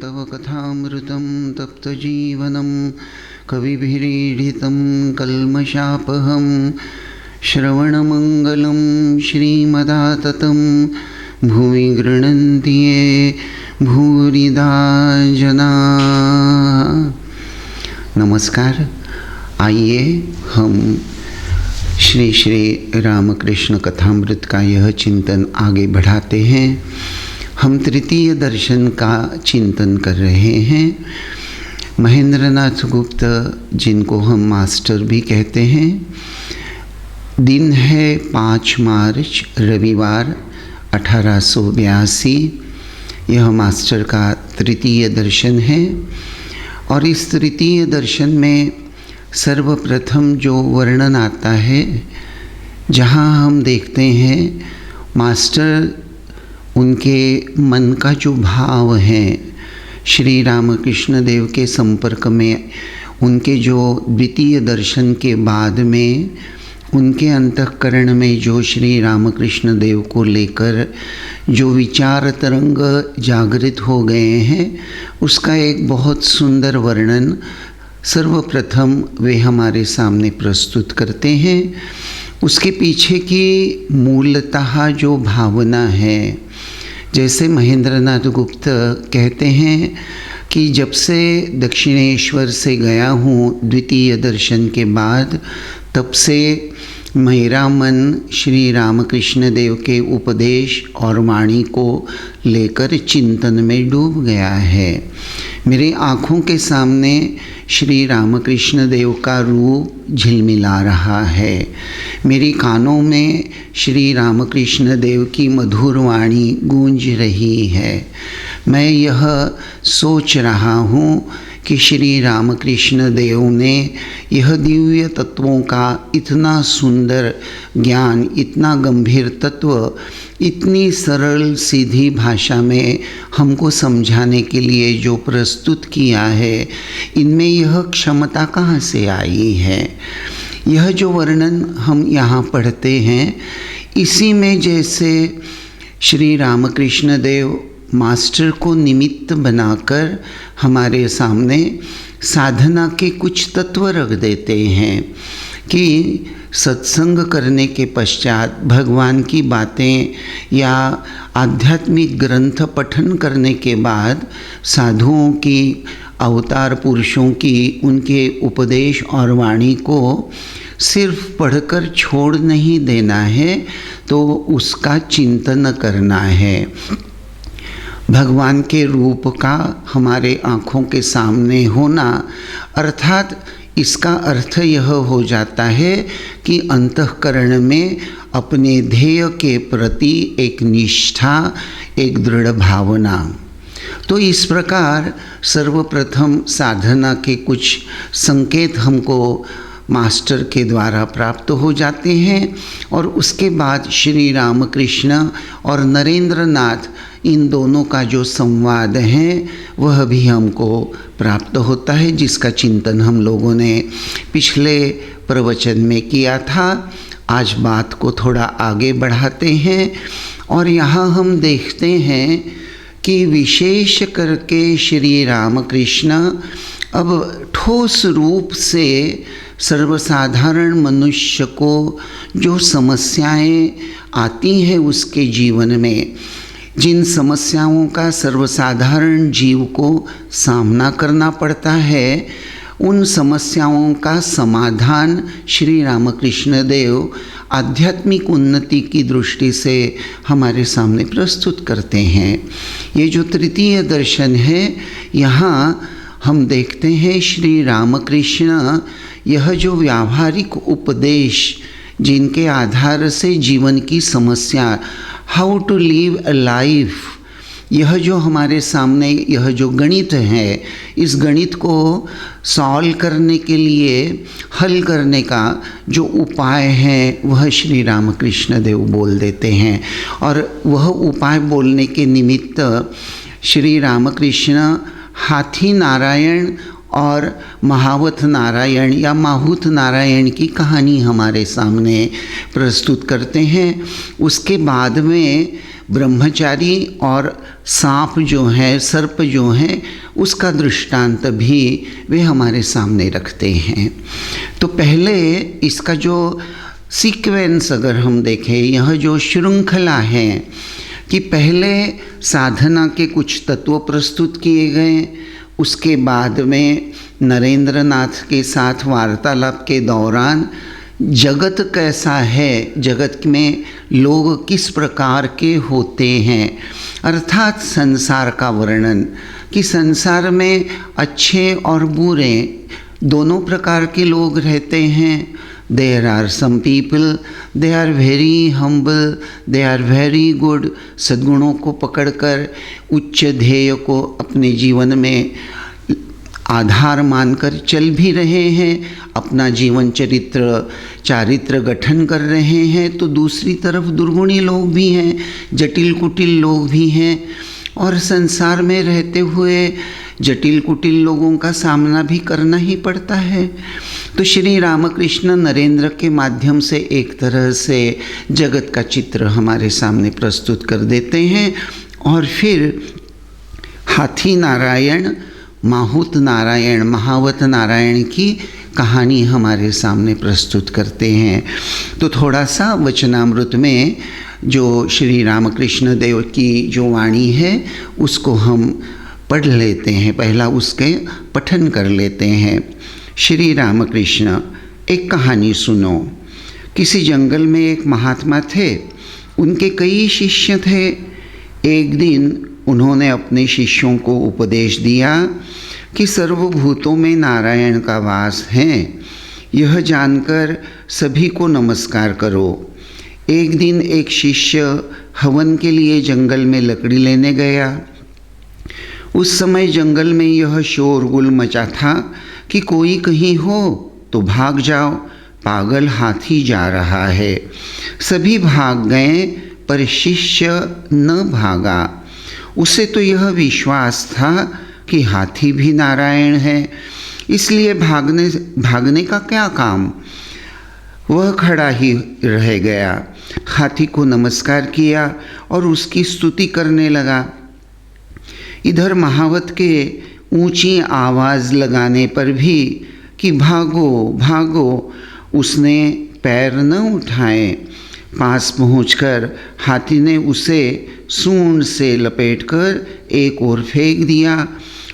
तव कथामृतं तप्तजीवनं कविभिरीडितं कल्मषापहं श्रवणमङ्गलं श्रीमदाततं भुवि गृह्णन्ति ये भूरिदा जना। नमस्कार। आइए हम श्री श्री रामकृष्ण कथामृत का यह चिंतन आगे बढ़ाते हैं। हम तृतीय दर्शन का चिंतन कर रहे हैं। महेंद्रनाथ गुप्त, जिनको हम मास्टर भी कहते हैं, दिन है 5 मार्च रविवार 1882। यह मास्टर का तृतीय दर्शन है और इस तृतीय दर्शन में सर्वप्रथम जो वर्णन आता है, जहाँ हम देखते हैं मास्टर उनके मन का जो भाव है, श्री रामकृष्ण देव के संपर्क में उनके जो द्वितीय दर्शन के बाद में उनके अंतःकरण में जो श्री रामकृष्ण देव को लेकर जो विचार तरंग जागृत हो गए हैं, उसका एक बहुत सुंदर वर्णन सर्वप्रथम वे हमारे सामने प्रस्तुत करते हैं। उसके पीछे की मूलतः जो भावना है, जैसे महेंद्रनाथ गुप्त कहते हैं कि जब से दक्षिणेश्वर से गया हूँ द्वितीय दर्शन के बाद, तब से मेरा मन श्री रामकृष्ण देव के उपदेश और वाणी को लेकर चिंतन में डूब गया है। मेरी आँखों के सामने श्री रामकृष्ण देव का रूप झिलमिला रहा है। मेरी कानों में श्री रामकृष्ण देव की मधुर वाणी गूंज रही है। मैं यह सोच रहा हूँ कि श्री रामकृष्ण देव ने यह दिव्य तत्वों का इतना सुंदर ज्ञान, इतना गंभीर तत्व इतनी सरल सीधी भाषा में हमको समझाने के लिए जो प्रस्तुत किया है, इनमें यह क्षमता कहाँ से आई है। यह जो वर्णन हम यहाँ पढ़ते हैं, इसी में जैसे श्री रामकृष्ण देव मास्टर को निमित्त बनाकर हमारे सामने साधना के कुछ तत्व रख देते हैं कि सत्संग करने के पश्चात भगवान की बातें या आध्यात्मिक ग्रंथ पठन करने के बाद साधुओं की, अवतार पुरुषों की, उनके उपदेश और वाणी को सिर्फ पढ़कर छोड़ नहीं देना है, तो उसका चिंतन करना है। भगवान के रूप का हमारे आँखों के सामने होना, अर्थात इसका अर्थ यह हो जाता है कि अंतःकरण में अपने ध्येय के प्रति एक निष्ठा, एक दृढ़ भावना। तो इस प्रकार सर्वप्रथम साधना के कुछ संकेत हमको मास्टर के द्वारा प्राप्त हो जाते हैं और उसके बाद श्री रामकृष्ण और नरेंद्रनाथ, इन दोनों का जो संवाद है वह भी हमको प्राप्त होता है, जिसका चिंतन हम लोगों ने पिछले प्रवचन में किया था। आज बात को थोड़ा आगे बढ़ाते हैं और यहाँ हम देखते हैं कि विशेष करके श्री रामकृष्ण अब ठोस रूप से सर्वसाधारण मनुष्य को जो समस्याएं आती हैं उसके जीवन में, जिन समस्याओं का सर्वसाधारण जीव को सामना करना पड़ता है, उन समस्याओं का समाधान श्री रामकृष्ण देव आध्यात्मिक उन्नति की दृष्टि से हमारे सामने प्रस्तुत करते हैं। ये जो तृतीय दर्शन है, यहाँ हम देखते हैं श्री रामकृष्ण यह जो व्यावहारिक उपदेश, जिनके आधार से जीवन की समस्या, how to live a life, यह जो हमारे सामने यह जो गणित है, इस गणित को सॉल्व करने के लिए, हल करने का जो उपाय है वह श्री रामकृष्ण देव बोल देते हैं। और वह उपाय बोलने के निमित्त श्री रामकृष्ण हाथी नारायण और महावत नारायण या माहुत नारायण की कहानी हमारे सामने प्रस्तुत करते हैं। उसके बाद में ब्रह्मचारी और सांप जो है, सर्प जो है, उसका दृष्टांत भी वे हमारे सामने रखते हैं। तो पहले इसका जो सीक्वेंस अगर हम देखें, यह जो श्रृंखला है कि पहले साधना के कुछ तत्व प्रस्तुत किए गए, उसके बाद में नरेंद्र नाथ के साथ वार्तालाप के दौरान जगत कैसा है, जगत में लोग किस प्रकार के होते हैं, अर्थात संसार का वर्णन कि संसार में अच्छे और बुरे दोनों प्रकार के लोग रहते हैं। There are some people, they are very humble, they are very good, सद्गुणों को पकड़कर उच्च ध्येय को अपने जीवन में आधार मानकर चल भी रहे हैं, अपना जीवन चारित्र गठन कर रहे हैं। तो दूसरी तरफ दुर्गुणी लोग भी हैं, जटिल कुटिल लोग भी हैं, और संसार में रहते हुए जटिल कुटिल लोगों का सामना भी करना ही पड़ता है। तो श्री रामकृष्ण नरेंद्र के माध्यम से एक तरह से जगत का चित्र हमारे सामने प्रस्तुत कर देते हैं, और फिर हाथी नारायण, माहुत नारायण, महावत नारायण की कहानी हमारे सामने प्रस्तुत करते हैं। तो थोड़ा सा वचनामृत में जो श्री रामकृष्ण देव की जो वाणी है उसको हम पढ़ लेते हैं, पहला उसके पठन कर लेते हैं। श्री रामकृष्ण, एक कहानी सुनो। किसी जंगल में एक महात्मा थे, उनके कई शिष्य थे। एक दिन उन्होंने अपने शिष्यों को उपदेश दिया कि सर्वभूतों में नारायण का वास है, यह जानकर सभी को नमस्कार करो। एक दिन एक शिष्य हवन के लिए जंगल में लकड़ी लेने गया। उस समय जंगल में यह शोरगुल मचा था कि कोई कहीं हो तो भाग जाओ, पागल हाथी जा रहा है। सभी भाग गए पर शिष्य न भागा। उसे तो यह विश्वास था कि हाथी भी नारायण है, इसलिए भागने का क्या काम। वह खड़ा ही रह गया, हाथी को नमस्कार किया और उसकी स्तुति करने लगा। इधर महावत के ऊंची आवाज़ लगाने पर भी कि भागो भागो, उसने पैर न उठाए। पास पहुंचकर हाथी ने उसे सूंड से लपेटकर एक ओर फेंक दिया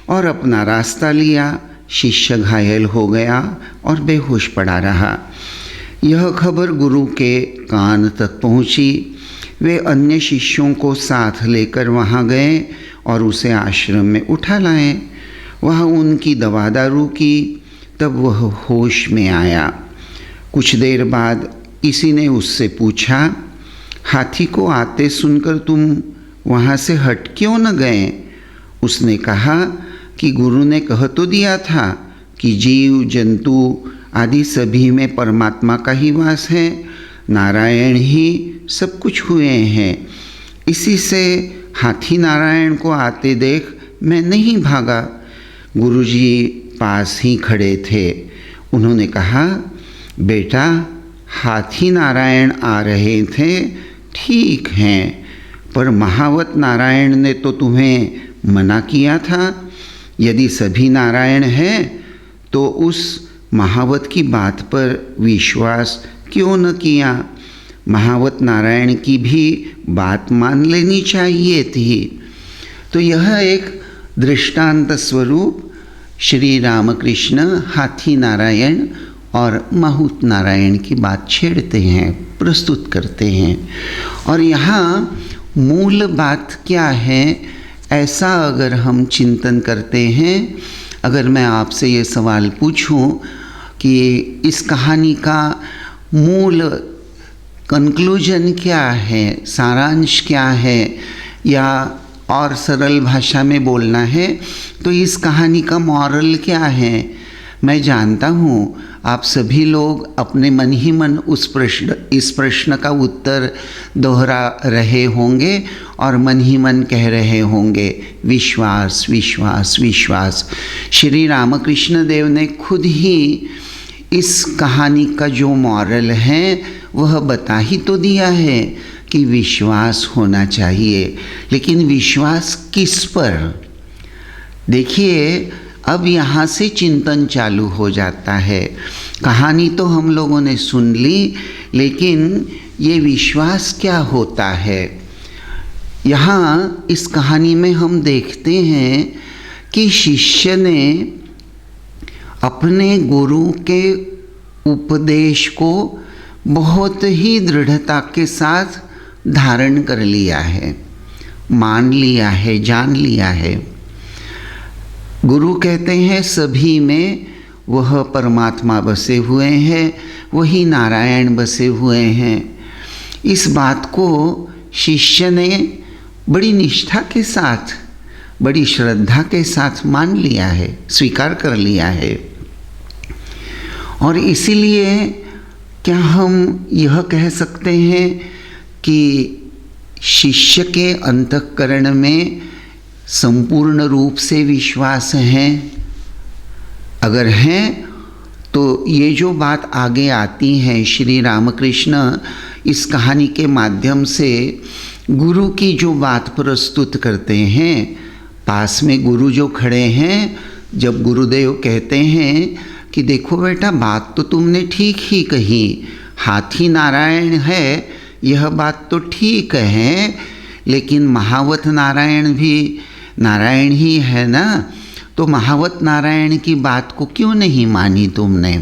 और अपना रास्ता लिया। शिष्य घायल हो गया और बेहोश पड़ा रहा। यह खबर गुरु के कान तक पहुंची। वे अन्य शिष्यों को साथ लेकर वहां गए और उसे आश्रम में उठा लाए। वहाँ उनकी दवा दारू की, तब वह होश में आया। कुछ देर बाद किसी ने उससे पूछा, हाथी को आते सुनकर तुम वहाँ से हट क्यों न गए? उसने कहा कि गुरु ने कह तो दिया था कि जीव जंतु आदि सभी में परमात्मा का ही वास है, नारायण ही सब कुछ हुए हैं। इसी से हाथी नारायण को आते देख मैं नहीं भागा। गुरुजी पास ही खड़े थे। उन्होंने कहा, बेटा हाथी नारायण आ रहे थे, ठीक हैं, पर महावत नारायण ने तो तुम्हें मना किया था। यदि सभी नारायण हैं तो उस महावत की बात पर विश्वास क्यों न किया? महावत नारायण की भी बात मान लेनी चाहिए थी। तो यह एक दृष्टांत स्वरूप श्री रामकृष्ण हाथी नारायण और माहुत नारायण की बात छेड़ते हैं, प्रस्तुत करते हैं। और यहाँ मूल बात क्या है, ऐसा अगर हम चिंतन करते हैं, अगर मैं आपसे ये सवाल पूछूं कि इस कहानी का मूल कंक्लूजन क्या है, सारांश क्या है, या और सरल भाषा में बोलना है तो इस कहानी का मॉरल क्या है, मैं जानता हूँ आप सभी लोग अपने मन ही मन इस प्रश्न का उत्तर दोहरा रहे होंगे और मन ही मन कह रहे होंगे, विश्वास विश्वास विश्वास। श्री रामकृष्ण देव ने खुद ही इस कहानी का जो मॉरल है वह बता ही तो दिया है कि विश्वास होना चाहिए, लेकिन विश्वास किस पर? देखिए, अब यहाँ से चिंतन चालू हो जाता है। कहानी तो हम लोगों ने सुन ली, लेकिन ये विश्वास क्या होता है? यहाँ इस कहानी में हम देखते हैं कि शिष्य ने अपने गुरु के उपदेश को बहुत ही दृढ़ता के साथ धारण कर लिया है, मान लिया है, जान लिया है। गुरु कहते हैं सभी में वह परमात्मा बसे हुए हैं, वही नारायण बसे हुए हैं। इस बात को शिष्य ने बड़ी निष्ठा के साथ, बड़ी श्रद्धा के साथ मान लिया है, स्वीकार कर लिया है। और इसीलिए क्या हम यह कह सकते हैं कि शिष्य के अंतःकरण में संपूर्ण रूप से विश्वास है? अगर है तो ये जो बात आगे आती है, श्री रामकृष्ण इस कहानी के माध्यम से गुरु की जो बात प्रस्तुत करते हैं, पास में गुरु जो खड़े हैं, जब गुरुदेव कहते हैं कि देखो बेटा, बात तो तुमने ठीक ही कही, हाथी नारायण है, यह बात तो ठीक है, लेकिन महावत नारायण भी नारायण ही है ना, तो महावत नारायण की बात को क्यों नहीं मानी तुमने?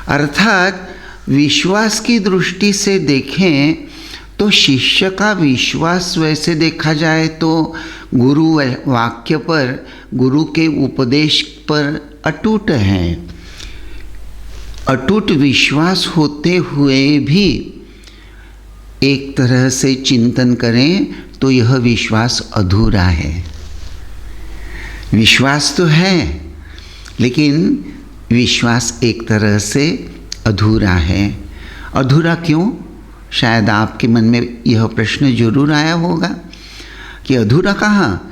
अर्थात विश्वास की दृष्टि से देखें तो शिष्य का विश्वास वैसे देखा जाए तो गुरु वाक्य पर, गुरु के उपदेश पर अटूट है। अटूट विश्वास होते हुए भी एक तरह से चिंतन करें तो यह विश्वास अधूरा है। विश्वास तो है, लेकिन विश्वास एक तरह से अधूरा है। अधूरा क्यों? शायद आपके मन में यह प्रश्न जरूर आया होगा कि अधूरा कहाँ?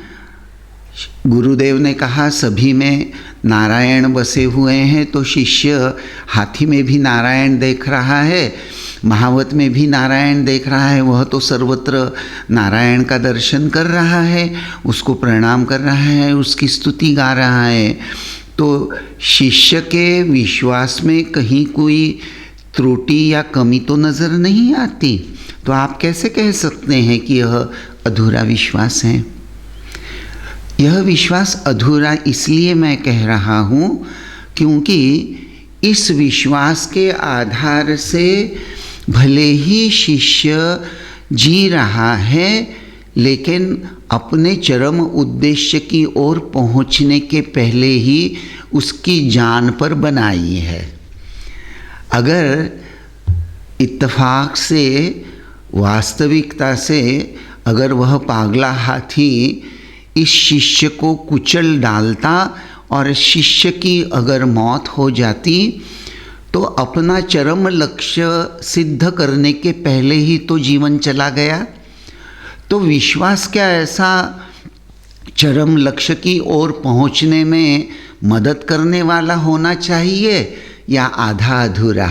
गुरुदेव ने कहा सभी में नारायण बसे हुए हैं, तो शिष्य हाथी में भी नारायण देख रहा है, महावत में भी नारायण देख रहा है, वह तो सर्वत्र नारायण का दर्शन कर रहा है, उसको प्रणाम कर रहा है, उसकी स्तुति गा रहा है। तो शिष्य के विश्वास में कहीं कोई त्रुटि या कमी तो नज़र नहीं आती, तो आप कैसे कह सकते हैं कि यह अधूरा विश्वास है? यह विश्वास अधूरा इसलिए मैं कह रहा हूँ क्योंकि इस विश्वास के आधार से भले ही शिष्य जी रहा है, लेकिन अपने चरम उद्देश्य की ओर पहुँचने के पहले ही उसकी जान पर बनाई है। अगर इत्तेफाक से, वास्तविकता से अगर वह पागला हाथी इस शिष्य को कुचल डालता और शिष्य की अगर मौत हो जाती, तो अपना चरम लक्ष्य सिद्ध करने के पहले ही तो जीवन चला गया। तो विश्वास क्या ऐसा चरम लक्ष्य की ओर पहुंचने में मदद करने वाला होना चाहिए या आधा अधूरा?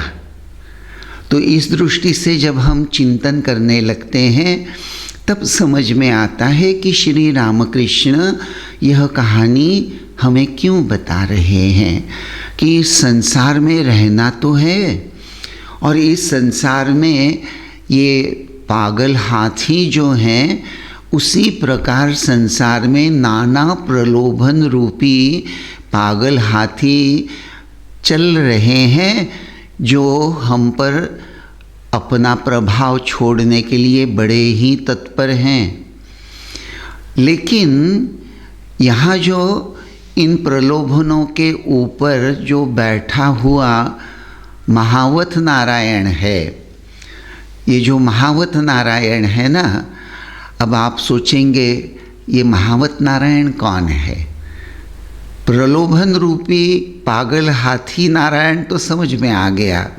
तो इस दृष्टि से जब हम चिंतन करने लगते हैं तब समझ में आता है कि श्री रामकृष्ण यह कहानी हमें क्यों बता रहे हैं कि इस संसार में रहना तो है, और इस संसार में ये पागल हाथी जो हैं उसी प्रकार संसार में नाना प्रलोभन रूपी पागल हाथी चल रहे हैं, जो हम पर अपना प्रभाव छोड़ने के लिए बड़े ही तत्पर हैं। लेकिन यहाँ जो इन प्रलोभनों के ऊपर जो बैठा हुआ महावत नारायण है, ये जो महावत नारायण है ना, अब आप सोचेंगे ये महावत नारायण कौन है? प्रलोभन रूपी पागल हाथी नारायण तो समझ में आ गया,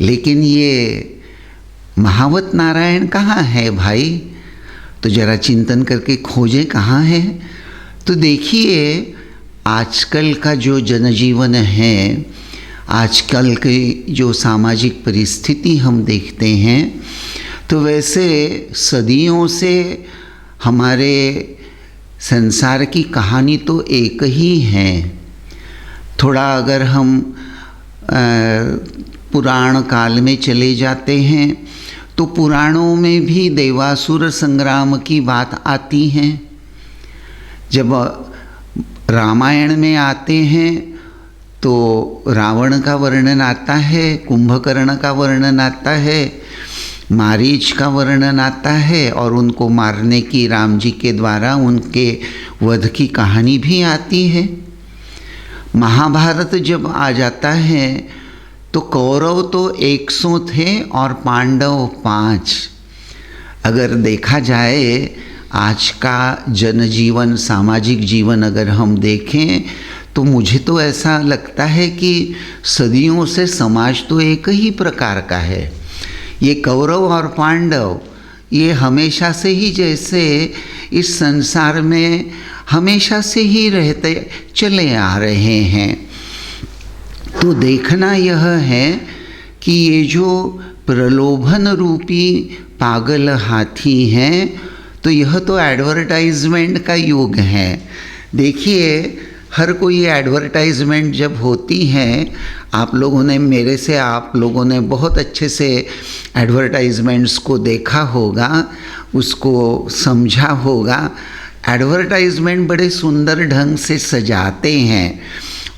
लेकिन ये महावत नारायण कहाँ है भाई? तो जरा चिंतन करके खोजें कहाँ है। तो देखिए, आजकल का जो जनजीवन है, आजकल की जो सामाजिक परिस्थिति हम देखते हैं, तो वैसे सदियों से हमारे संसार की कहानी तो एक ही है। थोड़ा अगर हम पुराण काल में चले जाते हैं तो पुराणों में भी देवासुर संग्राम की बात आती है। जब रामायण में आते हैं तो रावण का वर्णन आता है, कुंभकर्ण का वर्णन आता है, मारीच का वर्णन आता है और उनको मारने की राम जी के द्वारा उनके वध की कहानी भी आती है। महाभारत जब आ जाता है तो कौरव तो 100 थे और पांडव 5। अगर देखा जाए आज का जनजीवन, सामाजिक जीवन अगर हम देखें तो मुझे तो ऐसा लगता है कि सदियों से समाज तो एक ही प्रकार का है। ये कौरव और पांडव ये हमेशा से ही जैसे इस संसार में हमेशा से ही रहते चले आ रहे हैं। तो देखना यह है कि ये जो प्रलोभन रूपी पागल हाथी हैं तो यह तो एडवर्टाइजमेंट का युग है। देखिए हर कोई एडवर्टाइजमेंट जब होती है, आप लोगों ने मेरे से आप लोगों ने बहुत अच्छे से एडवर्टाइजमेंट्स को देखा होगा, उसको समझा होगा। एडवर्टाइजमेंट बड़े सुंदर ढंग से सजाते हैं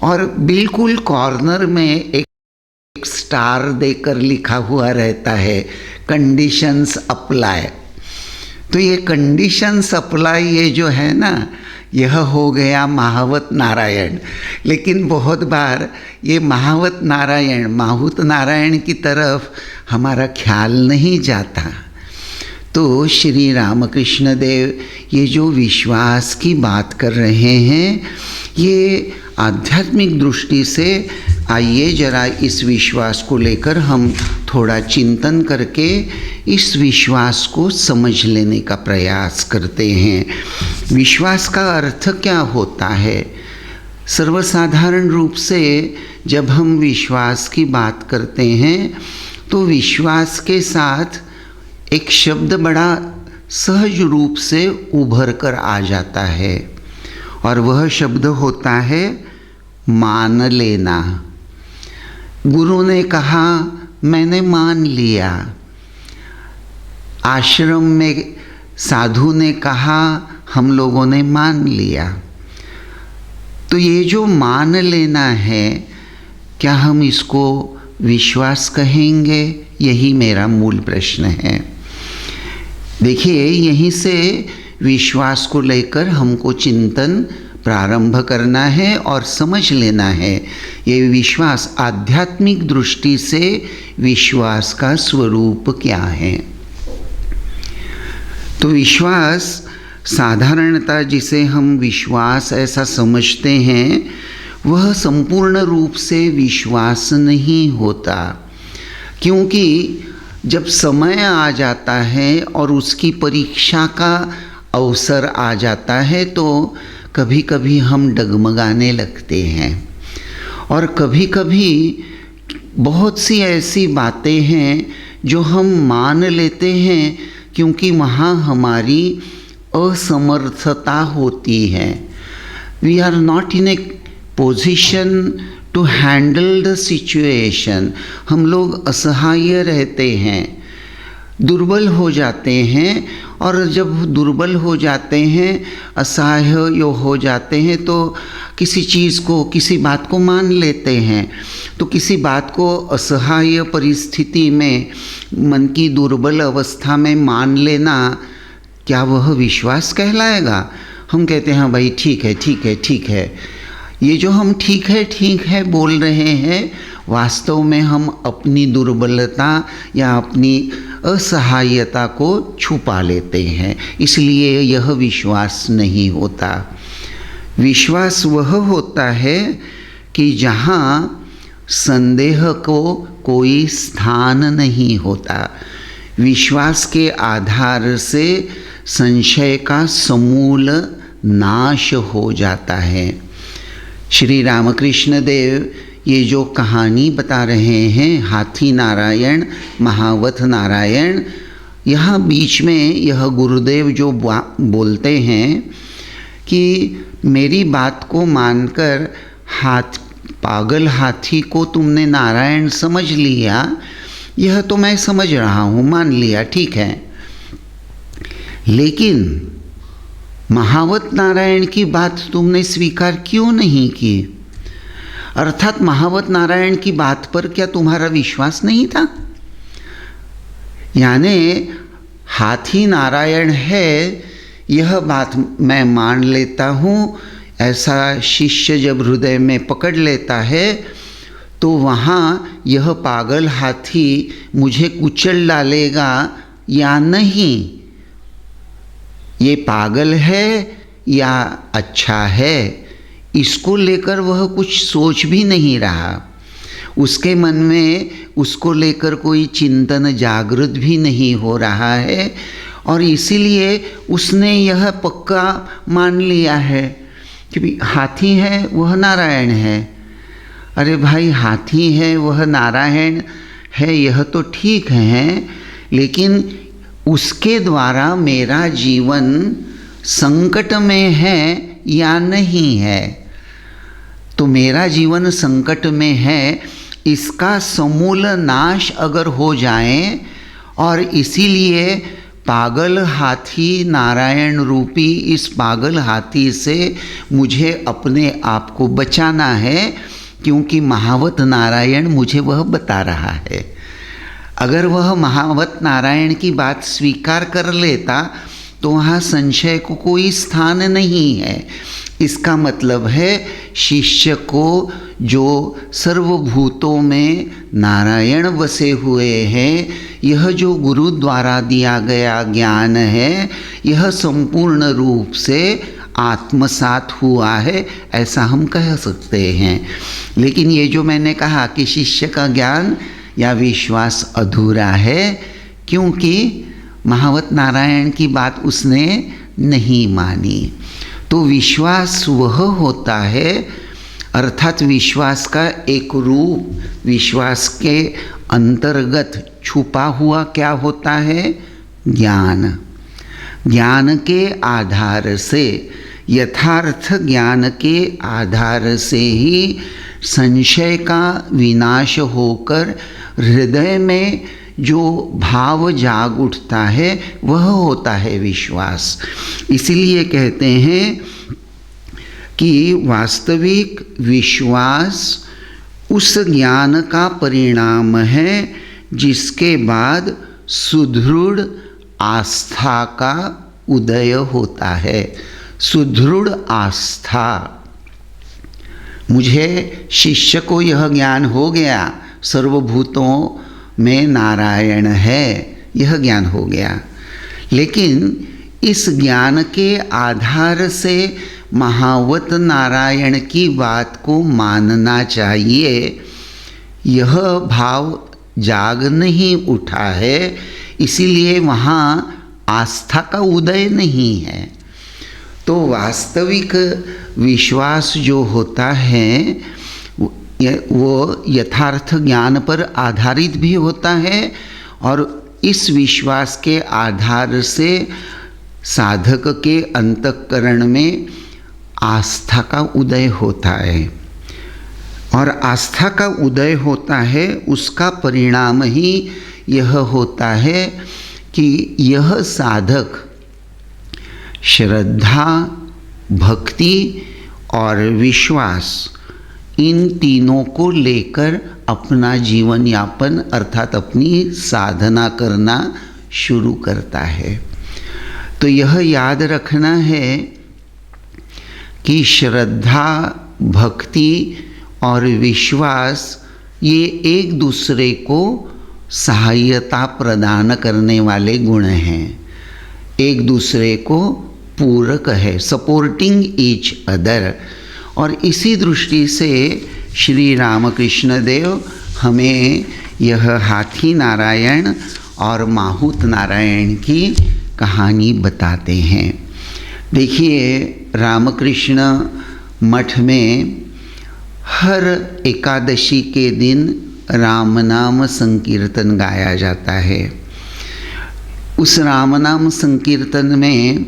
और बिल्कुल कॉर्नर में एक स्टार देकर लिखा हुआ रहता है कंडीशंस अप्लाई। तो ये कंडीशंस अप्लाई ये जो है ना, यह हो गया महावत नारायण। लेकिन बहुत बार ये महावत नारायण, माहुत नारायण की तरफ हमारा ख्याल नहीं जाता। तो श्री रामकृष्ण देव ये जो विश्वास की बात कर रहे हैं, ये आध्यात्मिक दृष्टि से आइए जरा इस विश्वास को लेकर हम थोड़ा चिंतन करके इस विश्वास को समझ लेने का प्रयास करते हैं। विश्वास का अर्थ क्या होता है? सर्वसाधारण रूप से जब हम विश्वास की बात करते हैं तो विश्वास के साथ एक शब्द बड़ा सहज रूप से उभर कर आ जाता है और वह शब्द होता है मान लेना। गुरु ने कहा मैंने मान लिया, आश्रम में साधु ने कहा हम लोगों ने मान लिया। तो ये जो मान लेना है, क्या हम इसको विश्वास कहेंगे? यही मेरा मूल प्रश्न है। देखिए यहीं से विश्वास को लेकर हमको चिंतन प्रारंभ करना है और समझ लेना है ये विश्वास आध्यात्मिक दृष्टि से विश्वास का स्वरूप क्या है। तो विश्वास साधारणतः जिसे हम विश्वास ऐसा समझते हैं वह संपूर्ण रूप से विश्वास नहीं होता, क्योंकि जब समय आ जाता है और उसकी परीक्षा का अवसर आ जाता है तो कभी कभी हम डगमगाने लगते हैं और कभी कभी बहुत सी ऐसी बातें हैं जो हम मान लेते हैं क्योंकि वहाँ हमारी असमर्थता होती है। We are not in a position to handle the situation. हम लोग असहाय रहते हैं, दुर्बल हो जाते हैं और जब दुर्बल हो जाते हैं, असहाय हो जाते हैं तो किसी चीज़ को, किसी बात को मान लेते हैं। तो किसी बात को असहाय परिस्थिति में, मन की दुर्बल अवस्था में मान लेना, क्या वह विश्वास कहलाएगा? हम कहते हैं भाई ठीक है ठीक है ठीक है। ये जो हम ठीक है बोल रहे हैं, वास्तव में हम अपनी दुर्बलता या अपनी असहायता को छुपा लेते हैं, इसलिए यह विश्वास नहीं होता। विश्वास वह होता है कि जहाँ संदेह को कोई स्थान नहीं होता। विश्वास के आधार से संशय का समूल नाश हो जाता है। श्री रामकृष्ण देव ये जो कहानी बता रहे हैं, हाथी नारायण, महावत नारायण, यहाँ बीच में यह गुरुदेव जो बोलते हैं कि मेरी बात को मानकर पागल हाथी को तुमने नारायण समझ लिया, यह तो मैं समझ रहा हूँ, मान लिया, ठीक है, लेकिन महावत नारायण की बात तुमने स्वीकार क्यों नहीं की? अर्थात महावत नारायण की बात पर क्या तुम्हारा विश्वास नहीं था? यानी हाथी नारायण है यह बात मैं मान लेता हूँ, ऐसा शिष्य जब हृदय में पकड़ लेता है तो वहाँ यह पागल हाथी मुझे कुचल डालेगा या नहीं, ये पागल है या अच्छा है, इसको लेकर वह कुछ सोच भी नहीं रहा। उसके मन में उसको लेकर कोई चिंतन जागृत भी नहीं हो रहा है और इसीलिए उसने यह पक्का मान लिया है कि हाथी है वह नारायण है। अरे भाई, हाथी है वह नारायण है यह तो ठीक है, लेकिन उसके द्वारा मेरा जीवन संकट में है या नहीं है? तो मेरा जीवन संकट में है, इसका समूल नाश अगर हो जाए और इसीलिए पागल हाथी नारायण रूपी इस पागल हाथी से मुझे अपने आप को बचाना है, क्योंकि महावत नारायण मुझे वह बता रहा है। अगर वह महावत नारायण की बात स्वीकार कर लेता तो वहाँ संशय को कोई स्थान नहीं है। इसका मतलब है शिष्य को जो सर्वभूतों में नारायण बसे हुए हैं, यह जो गुरु द्वारा दिया गया ज्ञान है, यह संपूर्ण रूप से आत्मसात हुआ है, ऐसा हम कह सकते हैं। लेकिन ये जो मैंने कहा कि शिष्य का ज्ञान या विश्वास अधूरा है, क्योंकि महावत नारायण की बात उसने नहीं मानी। तो विश्वास वह होता है, अर्थात विश्वास का एक रूप, विश्वास के अंतर्गत छुपा हुआ क्या होता है? ज्ञान। ज्ञान के आधार से, यथार्थ ज्ञान के आधार से ही संशय का विनाश होकर हृदय में जो भाव जाग उठता है वह होता है विश्वास। इसीलिए कहते हैं कि वास्तविक विश्वास उस ज्ञान का परिणाम है जिसके बाद सुदृढ़ आस्था का उदय होता है। सुदृढ़ आस्था, मुझे शिष्य को यह ज्ञान हो गया सर्वभूतों में नारायण है, यह ज्ञान हो गया, लेकिन इस ज्ञान के आधार से महावत नारायण की बात को मानना चाहिए, यह भाव जाग नहीं उठा है, इसीलिए वहाँ आस्था का उदय नहीं है। तो वास्तविक विश्वास जो होता है वो यथार्थ ज्ञान पर आधारित भी होता है और इस विश्वास के आधार से साधक के अंतःकरण में आस्था का उदय होता है और आस्था का उदय होता है, उसका परिणाम ही यह होता है कि यह साधक श्रद्धा, भक्ति और विश्वास, इन तीनों को लेकर अपना जीवन यापन अर्थात अपनी साधना करना शुरू करता है। तो यह याद रखना है कि श्रद्धा, भक्ति और विश्वास ये एक दूसरे को सहायता प्रदान करने वाले गुण हैं, एक दूसरे को पूरक है, सपोर्टिंग ईच अदर। और इसी दृष्टि से श्री रामकृष्ण देव हमें यह हाथी नारायण और माहुत नारायण की कहानी बताते हैं। देखिए, रामकृष्ण मठ में हर एकादशी के दिन राम नाम संकीर्तन गाया जाता है। उस राम नाम संकीर्तन में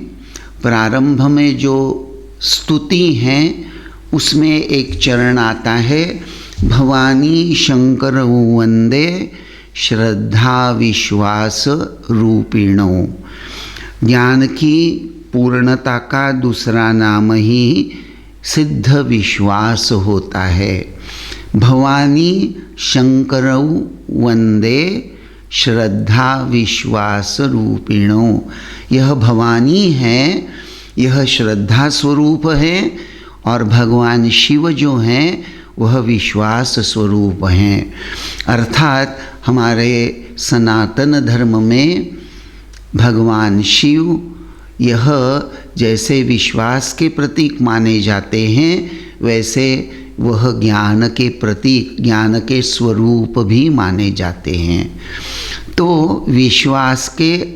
प्रारंभ में जो स्तुति हैं उसमें एक चरण आता है, भवानी शंकर वंदे श्रद्धा विश्वास रूपिणो। ज्ञान की पूर्णता का दूसरा नाम ही सिद्ध विश्वास होता है। भवानी शंकर वंदे श्रद्धा विश्वास रूपिणो। यह भवानी है, यह श्रद्धा स्वरूप है, और भगवान शिव जो हैं वह विश्वास स्वरूप हैं। अर्थात हमारे सनातन धर्म में भगवान शिव यह जैसे विश्वास के प्रतीक माने जाते हैं, वैसे वह ज्ञान के प्रतीक, ज्ञान के स्वरूप भी माने जाते हैं। तो विश्वास के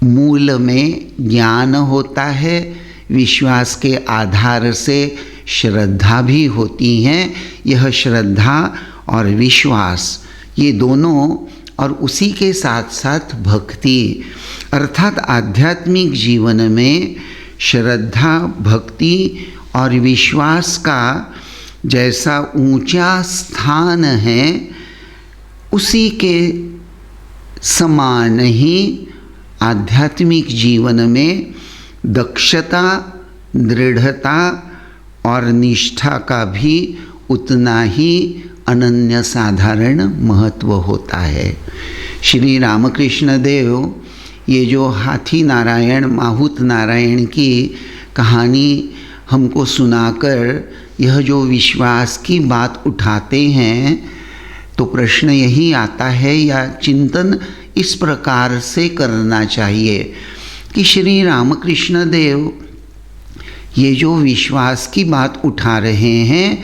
मूल में ज्ञान होता है, विश्वास के आधार से श्रद्धा भी होती हैं। यह श्रद्धा और विश्वास ये दोनों, और उसी के साथ साथ भक्ति, अर्थात आध्यात्मिक जीवन में श्रद्धा, भक्ति और विश्वास का जैसा ऊंचा स्थान है, उसी के समान ही आध्यात्मिक जीवन में दक्षता, दृढ़ता और निष्ठा का भी उतना ही अनन्य साधारण महत्व होता है। श्री रामकृष्ण देव ये जो हाथी नारायण, माहुत नारायण की कहानी हमको सुनाकर यह जो विश्वास की बात उठाते हैं, तो प्रश्न यही आता है या चिंतन इस प्रकार से करना चाहिए कि श्री रामकृष्ण देव ये जो विश्वास की बात उठा रहे हैं,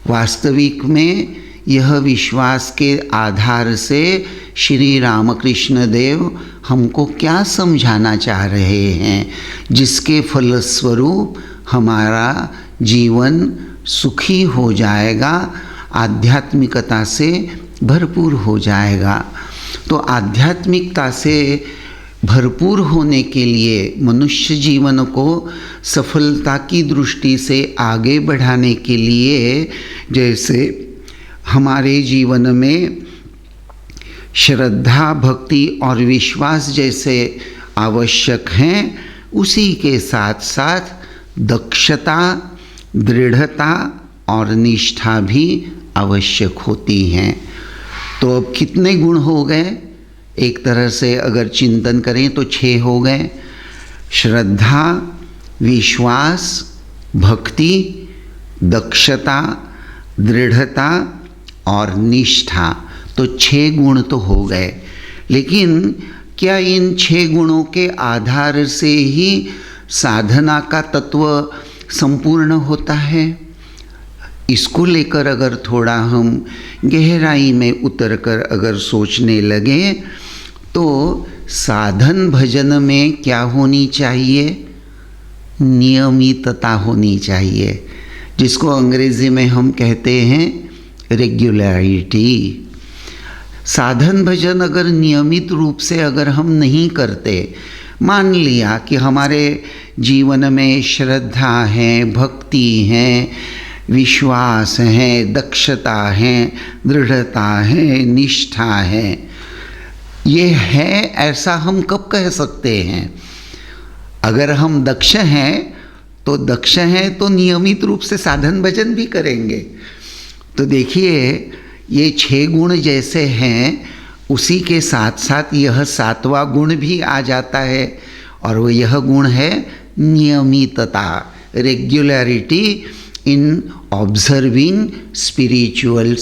वास्तविक में यह विश्वास के आधार से श्री रामकृष्ण देव हमको क्या समझाना चाह रहे हैं, जिसके फलस्वरूप हमारा जीवन सुखी हो जाएगा, आध्यात्मिकता से भरपूर हो जाएगा। तो आध्यात्मिकता से भरपूर होने के लिए, मनुष्य जीवन को सफलता की दृष्टि से आगे बढ़ाने के लिए, जैसे हमारे जीवन में श्रद्धा, भक्ति और विश्वास जैसे आवश्यक हैं, उसी के साथ साथ दक्षता, दृढ़ता और निष्ठा भी आवश्यक होती हैं। तो अब कितने गुण हो गए? एक तरह से अगर चिंतन करें तो 6 हो गए। श्रद्धा, विश्वास, भक्ति, दक्षता, दृढ़ता और निष्ठा, तो 6 गुण तो हो गए। लेकिन क्या इन 6 गुणों के आधार से ही साधना का तत्व संपूर्ण होता है? इसको लेकर अगर थोड़ा हम गहराई में उतरकर अगर सोचने लगे, तो साधन भजन में क्या होनी चाहिए? नियमितता होनी चाहिए, जिसको अंग्रेजी में हम कहते हैं रेगुलरिटी। साधन भजन अगर नियमित रूप से अगर हम नहीं करते, मान लिया कि हमारे जीवन में श्रद्धा है, भक्ति है, विश्वास है, दक्षता है, दृढ़ता है, निष्ठा है, ये है, ऐसा हम कब कह सकते हैं? अगर हम दक्ष हैं तो नियमित रूप से साधन भजन भी करेंगे। तो देखिए, ये 6 गुण जैसे हैं, उसी के साथ साथ यह 7वां गुण भी आ जाता है, और वो यह गुण है नियमितता, रेगुलरिटी इन ऑब्जर्विंग स्पिरिचुअल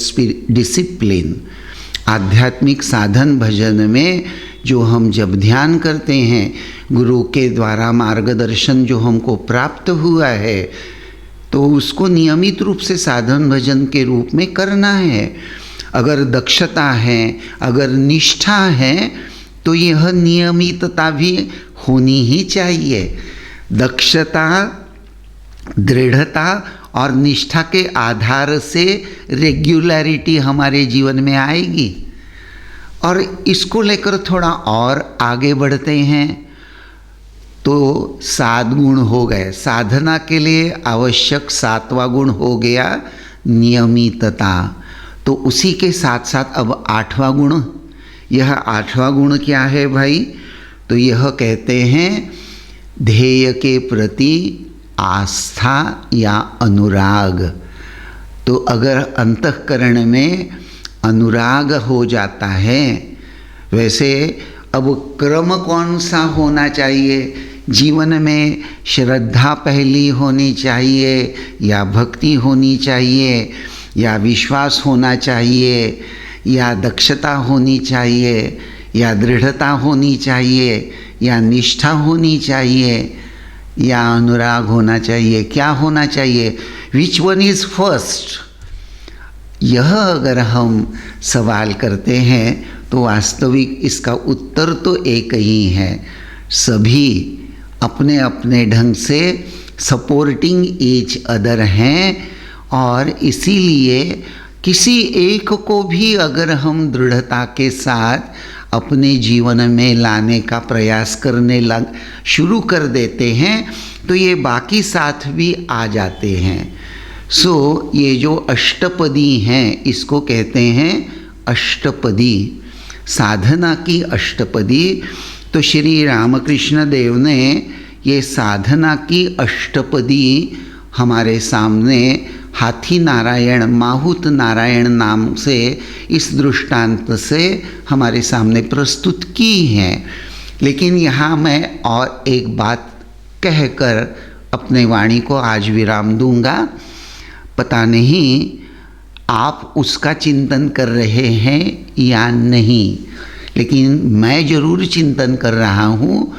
डिसिप्लिन। आध्यात्मिक साधन भजन में जो हम जब ध्यान करते हैं, गुरु के द्वारा मार्गदर्शन जो हमको प्राप्त हुआ है, तो उसको नियमित रूप से साधन भजन के रूप में करना है। अगर दक्षता है, अगर निष्ठा है, तो यह नियमितता भी होनी ही चाहिए। दक्षता, दृढ़ता और निष्ठा के आधार से रेगुलरिटी हमारे जीवन में आएगी। और इसको लेकर थोड़ा और आगे बढ़ते हैं तो 7 गुण हो गए। साधना के लिए आवश्यक 7वां गुण हो गया नियमितता। तो उसी के साथ साथ अब 8वां गुण, यह 8वां गुण क्या है भाई? तो यह कहते हैं ध्येय के प्रति आस्था या अनुराग। तो अगर अंतःकरण में अनुराग हो जाता है, वैसे अब क्रम कौन सा होना चाहिए? जीवन में श्रद्धा पहली होनी चाहिए या भक्ति होनी चाहिए या विश्वास होना चाहिए या दक्षता होनी चाहिए या दृढ़ता होनी चाहिए या निष्ठा होनी चाहिए या अनुराग होना चाहिए? क्या होना चाहिए? Which one is first? यह अगर हम सवाल करते हैं तो वास्तविक इसका उत्तर तो एक ही है। सभी अपने अपने ढंग से सपोर्टिंग ईच अदर हैं और इसीलिए किसी एक को भी अगर हम दृढ़ता के साथ अपने जीवन में लाने का प्रयास करने शुरू कर देते हैं तो ये बाकी 7 भी आ जाते हैं। सो ये जो अष्टपदी हैं इसको कहते हैं अष्टपदी, साधना की अष्टपदी। तो श्री रामकृष्ण देव ने ये साधना की अष्टपदी हमारे सामने हाथी नारायण, माहुत नारायण नाम से इस दृष्टांत से हमारे सामने प्रस्तुत की है। लेकिन यहाँ मैं और एक बात कहकर अपने वाणी को आज विराम दूंगा। पता नहीं आप उसका चिंतन कर रहे हैं या नहीं, लेकिन मैं ज़रूर चिंतन कर रहा हूँ।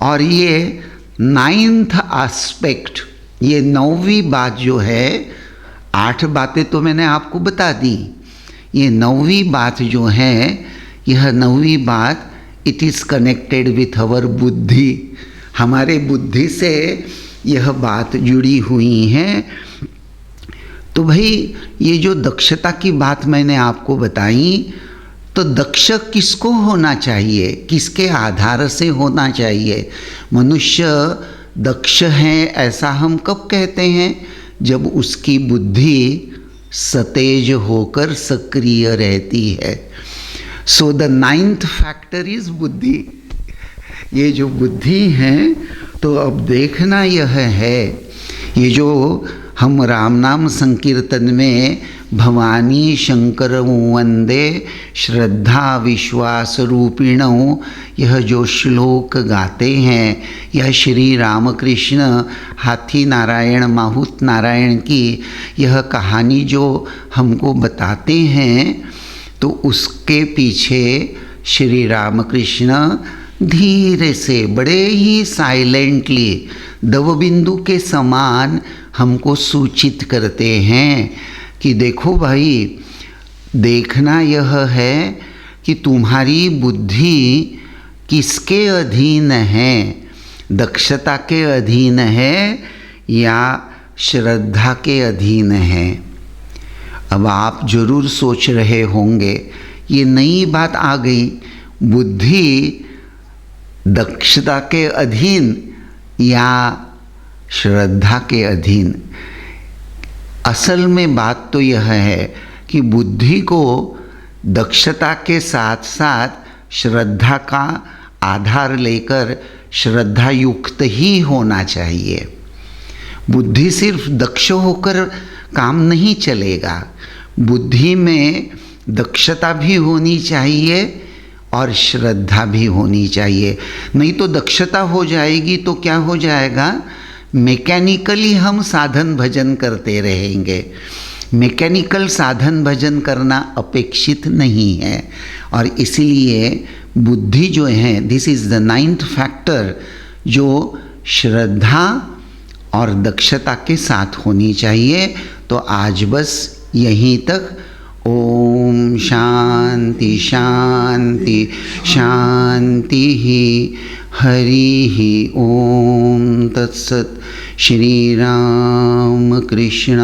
और ये 9th एस्पेक्ट, ये 9वीं बात जो है, 8 बातें तो मैंने आपको बता दी, ये 9वीं बात जो है, यह 9वीं बात it is connected with our बुद्धि। हमारे बुद्धि से यह बात जुड़ी हुई है। तो भाई ये जो दक्षता की बात मैंने आपको बताई, तो दक्ष किसको होना चाहिए, किसके आधार से होना चाहिए? मनुष्य दक्ष है ऐसा हम कब कहते हैं? जब उसकी बुद्धि सतेज होकर सक्रिय रहती है। So the 9th factor is बुद्धि। ये जो बुद्धि है, तो अब देखना यह है, ये जो हम राम नाम संकीर्तन में भवानी शंकर वंदे श्रद्धा विश्वास रूपिणों, यह जो श्लोक गाते हैं, यह श्री रामकृष्ण हाथी नारायण माहुत नारायण की यह कहानी जो हमको बताते हैं, तो उसके पीछे श्री रामकृष्ण धीरे से, बड़े ही साइलेंटली, दवबिंदु के समान हमको सूचित करते हैं कि देखो भाई, देखना यह है कि तुम्हारी बुद्धि किसके अधीन है, दक्षता के अधीन है या श्रद्धा के अधीन है। अब आप जरूर सोच रहे होंगे, ये नई बात आ गई, बुद्धि दक्षता के अधीन या श्रद्धा के अधीन। असल में बात तो यह है कि बुद्धि को दक्षता के साथ साथ श्रद्धा का आधार लेकर श्रद्धा युक्त ही होना चाहिए। बुद्धि सिर्फ दक्ष होकर काम नहीं चलेगा, बुद्धि में दक्षता भी होनी चाहिए और श्रद्धा भी होनी चाहिए। नहीं तो दक्षता हो जाएगी तो क्या हो जाएगा, मैकेनिकली हम साधन भजन करते रहेंगे। मैकेनिकल साधन भजन करना अपेक्षित नहीं है। और इसलिए बुद्धि जो है, this is the 9th factor, जो श्रद्धा और दक्षता के साथ होनी चाहिए। तो आज बस यहीं तक। ओम शांति शांति शांति ही, हरि ही ओम तत्सत। श्री राम कृष्णार्पणमस्तु।